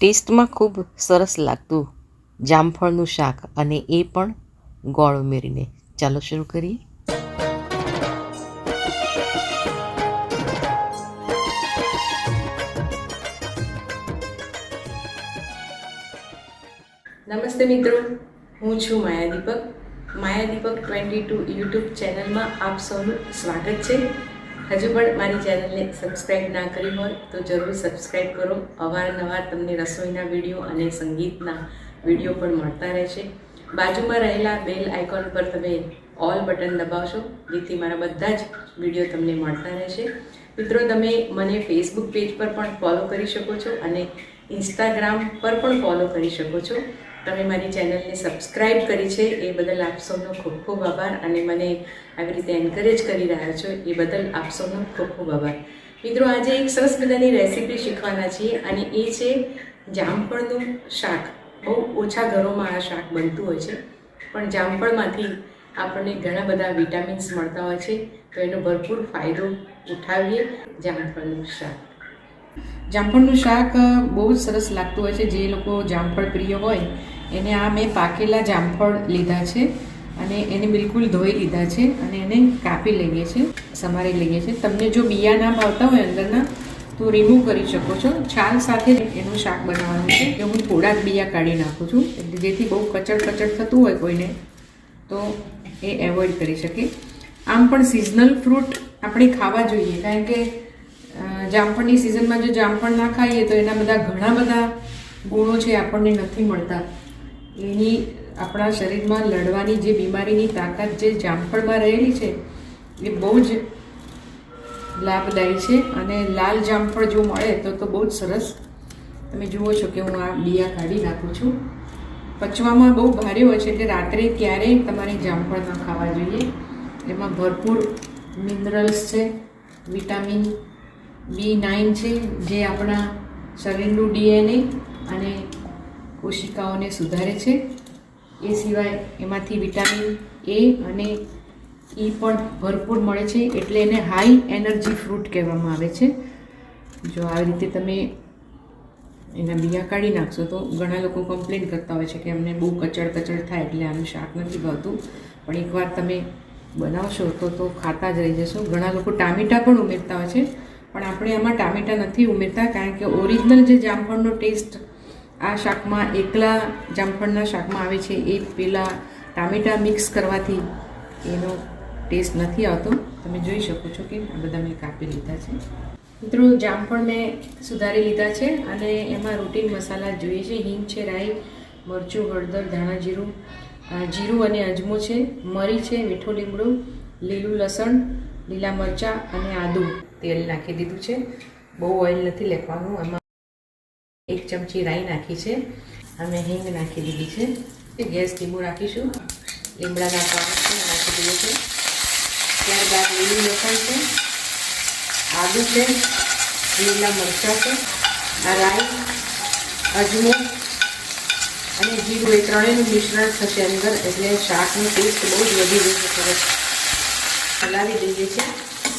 ટેસ્ટમાં ખૂબ સરસ લાગતું જામફળનું શાક, અને એ પણ ગોળ ઉમેરીને. ચાલો શરૂ કરીએ. નમસ્તે મિત્રો, હું છું માયા દીપક. માયા દીપક 22 યુટ્યુબ ચેનલમાં આપ સૌનું સ્વાગત છે. હજુ પણ મારી ચેનલને સબસ્ક્રાઈબ ના કરી હોય તો જરૂર સબસ્ક્રાઈબ કરો. અવારનવાર તમને રસોઈના વિડીયો અને સંગીતના વિડીયો પણ મળતા રહેશે. બાજુમાં રહેલા બેલ આઇકોન પર તમે ઓલ બટન દબાવશો, જેથી મારા બધા જ વિડીયો તમને મળતા રહેશે. મિત્રો, તમે મને ફેસબુક પેજ પર પણ ફોલો કરી શકો છો અને ઇન્સ્ટાગ્રામ પર પણ ફોલો કરી શકો છો. તમે મારી ચેનલને સબસ્ક્રાઈબ કરી છે એ બદલ આપ સૌનો ખૂબ ખૂબ આભાર, અને મને આવી રીતે એન્કરેજ કરી રહ્યા છો એ બદલ આપ સૌનો ખૂબ ખૂબ આભાર. મિત્રો, આજે એક સરસ મજાની રેસીપી શીખવાના છીએ, અને એ છે જામફળનું શાક. બહુ ઓછા ઘરોમાં આ શાક બનતું હોય છે, પણ જામફળમાંથી આપણને ઘણા બધા વિટામિન્સ મળતા હોય છે, તો એનો ભરપૂર ફાયદો ઉઠાવીએ. જામફળનું શાક. જામફળનું શાક બહુ જ સરસ લાગતું હોય છે. જે લોકો જામફળ પ્રિય હોય એને આ મેં પાકેલા જામફળ લીધા છે, અને એને બિલકુલ ધોઈ લીધા છે, અને એને કાપી લઈએ છીએ, સમારી લઈએ છીએ. તમને જો બિયા ના ભાવતા હોય અંદરના તો રિમૂવ કરી શકો છો. છાલ સાથે એનું શાક બનાવવાનું છે, કે હું થોડાક બિયા કાઢી નાખું છું, એટલે જેથી બહુ કચડ થતું હોય કોઈને તો એ એવોઇડ કરી શકે. આમ પણ સિઝનલ ફ્રૂટ આપણે ખાવા જોઈએ, કારણ કે જામફળની સિઝનમાં જો જામફળ ના ખાઈએ તો એના ઘણા બધા ગુણો છે આપણને નથી મળતા. એની આપણા શરીરમાં લડવાની જે બીમારીની તાકાત જે જામફળમાં રહેલી છે એ બહુ જ લાભદાયી છે. અને લાલ જામફળ જો મળે તો બહુ જ સરસ. તમે જુઓ છો કે હું આ બિયા કાઢી નાખું છું. પચવામાં બહુ ભારે હોય છે, એટલે રાત્રે ક્યારેય તમારે જામફળ ન ખાવા જોઈએ. એમાં ભરપૂર મિનરલ્સ છે, વિટામિન B9 છે, જે આપણા શરીરનું DNA અને કોશિકાઓને સુધારે છે. એ સિવાય એમાંથી વિટામિન A અને E પણ ભરપૂર મળે છે, એટલે એને હાઈ એનર્જી ફ્રૂટ કહેવામાં આવે છે. જો આવી રીતે તમે એના બિયા કાઢી નાખશો તો ઘણા લોકો કમ્પ્લેન કરતા હોય છે કે અમને બહુ કચડ થાય, એટલે આનું શાક નથી ભાવતું. પણ એકવાર તમે બનાવશો તો ખાતા જ રહી જશો. ઘણા લોકો ટામેટાં પણ ઉમેરતા હોય છે, પણ આપણે આમાં ટામેટાં નથી ઉમેરતા, કારણ કે ઓરિજિનલ જે જામફળનો ટેસ્ટ આ શાકમાં, એકલા જામફળના શાકમાં આવે છે, એ પેલા ટામેટાં મિક્સ કરવાથી એનો ટેસ્ટ નથી આવતો. તમે જોઈ શકો છો કે આ બધા મેં કાપી લીધા છે. મિત્રો, જામફળ મેં સુધારી લીધા છે, અને એમાં રૂટીન મસાલા જોઈએ છે. હિંગ છે, રાઈ, મરચું, હળદર, ધાણા જીરું, જીરું અને અજમો છે, મરી છે, મીઠો લીમડો, લીલું લસણ, લીલા મરચાં અને આદું. તેલ નાખી દીધું છે. બહુ ઓઇલ નથી લેવાનું. આમાં 1 ચમચી રાઈ નાખી છે, અને હિંગ નાખી દીધી છે. ગેસ ધીમું રાખીશું. લીમડાના પાન છે નાખી દીધું છે. ત્યારબાદ લીલું લસણ છે, આદું છે, લીલા મરચાં છે, આ રાઈ, અજમો અને જીરું, એ ત્રણેયનું મિશ્રણ થશે અંદર, એટલે શાકનો ટેસ્ટ બહુ જ વધી જશે. સરસ હલાવી દઈએ છીએ.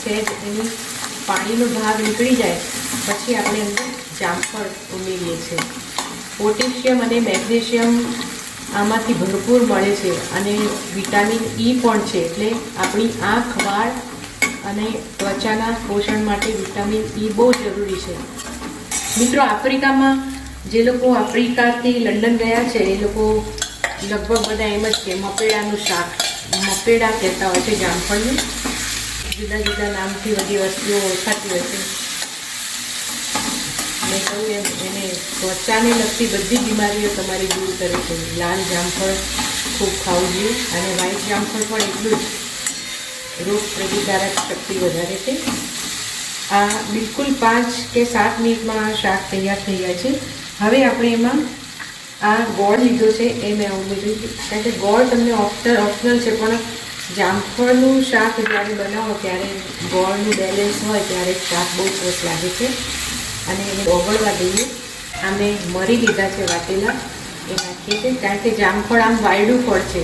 સહેજ એની પાણીનો ભાગ નીકળી જાય પછી આપણે અંદર જામફળ ઉમેરીએ છીએ. પોટેશિયમ અને મેગ્નેશિયમ આમાંથી ભરપૂર મળે છે, અને વિટામિન E પણ છે, એટલે આપણી આંખ, વાળ અને ત્વચાના પોષણ માટે વિટામિન E બહુ જરૂરી છે. મિત્રો, આફ્રિકામાં જે લોકો આફ્રિકાથી લંડન ગયા છે એ લોકો લગભગ બધા એમ જ કે મપેડાનું શાક, મપેડા કહેતા હોય છે જામફળનું. જુદા જુદા નામથી બધી વસ્તુઓ ઓળખાતી હોય છે. મેં કહ્યું એમ, એને ત્વચાને લગતી બધી બીમારીઓ તમારી દૂર કરે છે. લાલ જામફળ ખૂબ ખાવું જોઈએ, અને વ્હાઈટ જામફળ પણ એટલું જ રોગ પ્રતિકારક શક્તિ વધારે છે. આ બિલકુલ 5 કે 7 મિનિટમાં આ શાક તૈયાર થઈ જાય છે. હવે આપણે એમાં આ ગોળ લીધો છે એ મેં ઉમેર્યું છે, કારણ કે ગોળ તમને ઓપ્શનલ છે, પણ જામફળનું શાક જ્યારે બનાવો ત્યારે ગોળનું બેલેન્સ હોય ત્યારે શાક બહુ સરસ લાગે છે. અને એને ઓગળવા દઈએ. આ મેં મરી લીધા છે વાટેલા, એ નાખીએ છીએ, કારણ કે જામફળ આમ વાયડું ફળ છે,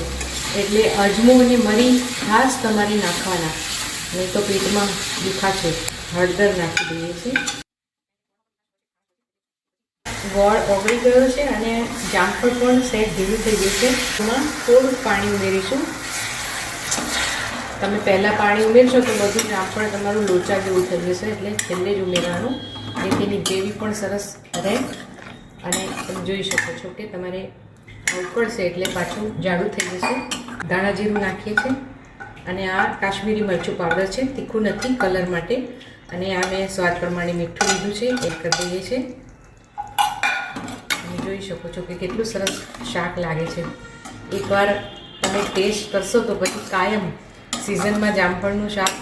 એટલે અજમો અને મરી ખાસ તમારે નાખવાના, નહીં તો પેટમાં દુખાશે. હળદર નાખી દઈએ છીએ. ગોળ ઓગળી ગયો છે અને જામફળ પણ સેટ ઢીલું થઈ ગયું છે. એમાં થોડું પાણી ઉમેરીશું. તમે પહેલાં પાણી ઉમેરશો તો બધું જામફળ તમારું લોચા જેવું થઈ જશે, એટલે છેલ્લે જ ઉમેરવાનું, જેથી એની ગ્રેવી પણ સરસ રહે. અને તમે જોઈ શકો છો કે તમારે ઉકળશે એટલે પાછું જાડું થઈ જશે. ધાણા જીરું નાખીએ છીએ અને આ કાશ્મીરી મરચું પાવડર છે, તીખું નથી, કલર માટે. અને આ મેં સ્વાદ પ્રમાણે મીઠું લીધું છે, એડ કરી દઈએ છીએ. તમે જોઈ શકો છો કે કેટલું સરસ શાક લાગે છે. એકવાર તમે ટેસ્ટ કરશો તો પછી કાયમ સિઝનમાં જામફળનું શાક,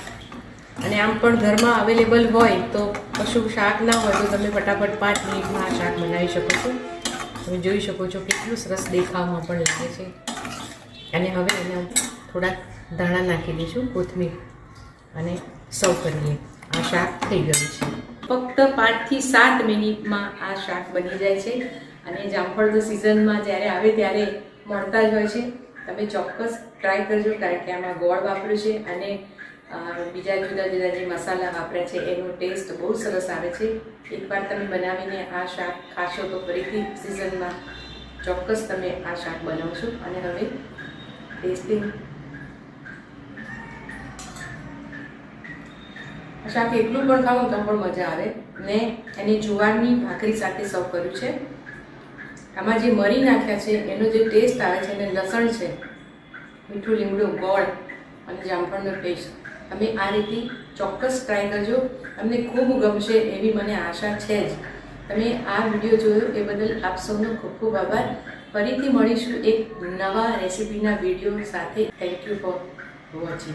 અને આમ પણ ઘરમાં અવેલેબલ હોય તો કશું શાક ના હોય તો તમે ફટાફટ 5 મિનિટમાં આ શાક બનાવી શકો છો. તમે જોઈ શકો છો કેટલું સરસ દેખાવમાં પણ લાગે છે. અને હવે એને થોડાક ધાણા નાખી દઈશું, કોથમીર, અને સર્વ કરીએ. આ શાક થઈ ગયું છે. ફક્ત 5 થી 7 મિનિટમાં આ શાક બની જાય છે. અને જામફળ સિઝનમાં જ્યારે આવે ત્યારે મળતા જ હોય છે. તમે ચોક્કસ ટ્રાય કરજો, કારણ કે આમાં ગોળ વાપર્યું છે અને બીજા જુદા જુદા જે મસાલા વાપર્યા છે એનો ટેસ્ટ બહુ સરસ આવે છે. એકવાર તમે બનાવીને આ શાક ખાશો તો ફરીથી સિઝનમાં ચોક્કસ તમે આ શાક બનાવશો. અને હવે ટેસ્ટિંગ શાક એકલું પણ ખાવું તો પણ મજા આવે. ને એની જુવારની ભાખરી સાથે સર્વ કર્યું છે. આમાં જે મરી નાખ્યા છે એનો જે ટેસ્ટ આવે છે, અને લસણ છે, મીઠું લીમડું, ગોળ અને જામફળનો ટેસ્ટ, તમે આ રીતે ચોક્કસ ટ્રાય કરજો. તમને ખૂબ ગમશે એવી મને આશા છે જ. તમે આ વિડીયો જોયો એ બદલ આપ સૌનો ખૂબ ખૂબ આભાર. ફરીથી મળીશું એક નવા રેસીપીના વિડીયો સાથે. Thank you for watching.